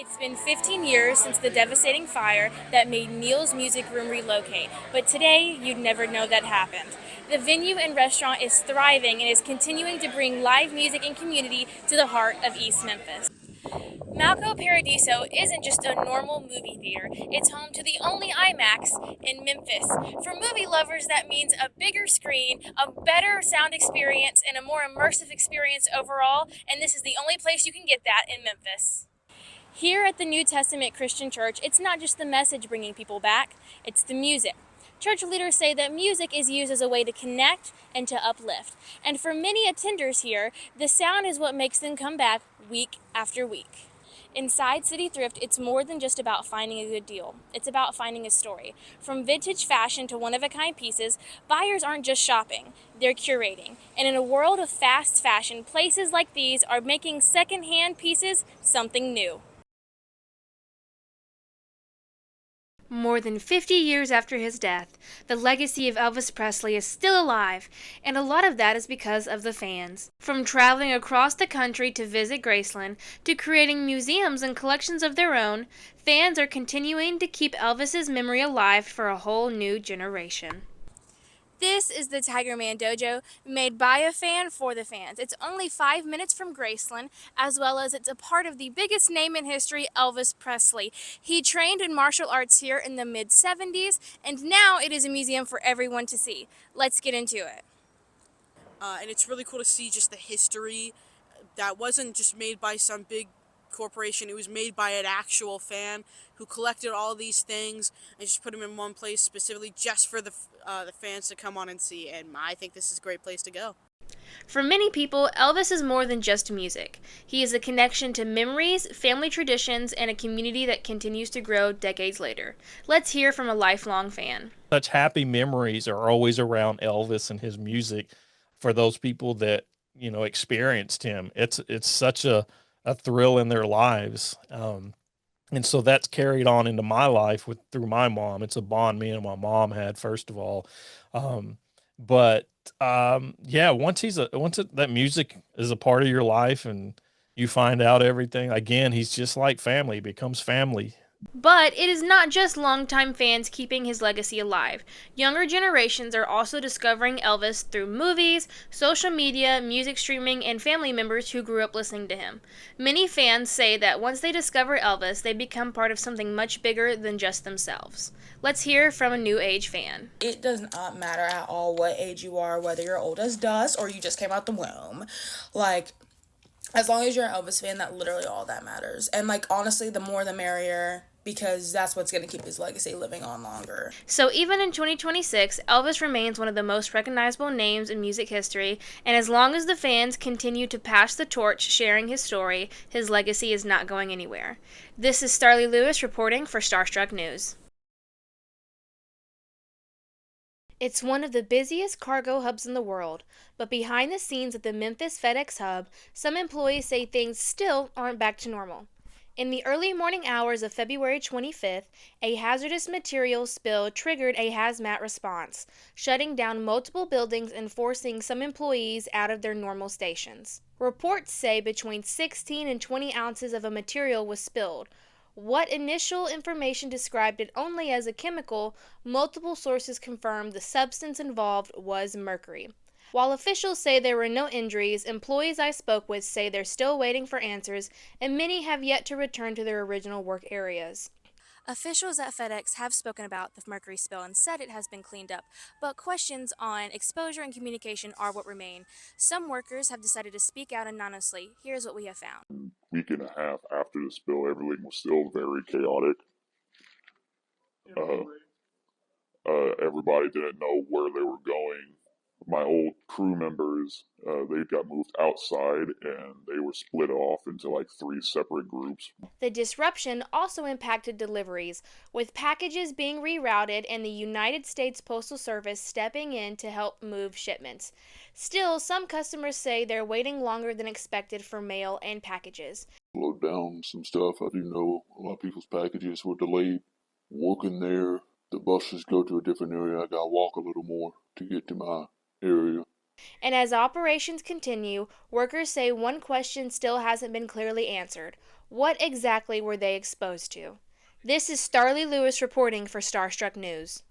It's been 15 years since the devastating fire that made Neil's Music Room relocate, but today you'd never know that happened. The venue and restaurant is thriving and is continuing to bring live music and community to the heart of East Memphis. Malco Paradiso isn't just a normal movie theater, it's home to the only IMAX in Memphis. For movie lovers, that means a bigger screen, a better sound experience, and a more immersive experience overall, and this is the only place you can get that in Memphis. Here at the New Testament Christian Church, it's not just the message bringing people back, it's the music. Church leaders say that music is used as a way to connect and to uplift. And for many attenders here, the sound is what makes them come back week after week. Inside City Thrift, it's more than just about finding a good deal. It's about finding a story. From vintage fashion to one-of-a-kind pieces, buyers aren't just shopping, they're curating. And in a world of fast fashion, places like these are making second-hand pieces something new. More than 50 years after his death, the legacy of Elvis Presley is still alive, and a lot of that is because of the fans. From traveling across the country to visit Graceland, to creating museums and collections of their own, fans are continuing to keep Elvis's memory alive for a whole new generation. This is the Tiger Man Dojo, made by a fan for the fans. It's only 5 minutes from Graceland, as well as it's a part of the biggest name in history, Elvis Presley. He trained in martial arts here in the mid-70s, and now it is a museum for everyone to see. Let's get into it. And it's really cool to see just the history that wasn't just made by some big corporation. It was made by an actual fan who collected all these things and just put them in one place specifically just for the fans to come on and see. And I think this is a great place to go. For many people, Elvis is more than just music. He is a connection to memories, family traditions, and a community that continues to grow decades later. Let's hear from a lifelong fan. Such happy memories are always around Elvis and his music for those people that, experienced him. It's such a thrill in their lives. And so that's carried on into my life through my mom. It's a bond me and my mom had, first of all. Um, but yeah, that music is a part of your life and you find out everything. Again, he's just like family, he becomes family. But it is not just longtime fans keeping his legacy alive. Younger generations are also discovering Elvis through movies, social media, music streaming, and family members who grew up listening to him. Many fans say that once they discover Elvis, they become part of something much bigger than just themselves. Let's hear from a new age fan. It does not matter at all what age you are, whether you're old as dust or you just came out the womb. Like, as long as you're an Elvis fan, that literally all that matters. And like honestly, the more the merrier, because that's what's going to keep his legacy living on longer. So even in 2026, Elvis remains one of the most recognizable names in music history, and as long as the fans continue to pass the torch sharing his story, his legacy is not going anywhere. This is Starlee Lewis reporting for Starstruck News. It's one of the busiest cargo hubs in the world, but behind the scenes at the Memphis FedEx hub, some employees say things still aren't back to normal. In the early morning hours of February 25th, a hazardous materials spill triggered a hazmat response, shutting down multiple buildings and forcing some employees out of their normal stations. Reports say between 16 and 20 ounces of a material was spilled. What initial information described it only as a chemical, multiple sources confirmed the substance involved was mercury. While officials say there were no injuries, employees I spoke with say they're still waiting for answers, and many have yet to return to their original work areas. Officials at FedEx have spoken about the mercury spill and said it has been cleaned up, but questions on exposure and communication are what remain. Some workers have decided to speak out anonymously. Here's what we have found. Week and a half after the spill, everything was still very chaotic. Uh, Everybody didn't know where they were going. My old crew members, they got moved outside and they were split off into like three separate groups. The disruption also impacted deliveries, with packages being rerouted and the United States Postal Service stepping in to help move shipments. Still, some customers say they're waiting longer than expected for mail and packages. Load down some stuff. I do know a lot of people's packages were delayed. Working there, the buses go to a different area. I gotta walk a little more to get to my area. And as operations continue, workers say one question still hasn't been clearly answered. What exactly were they exposed to? This is Starlee Lewis reporting for Starstruck News.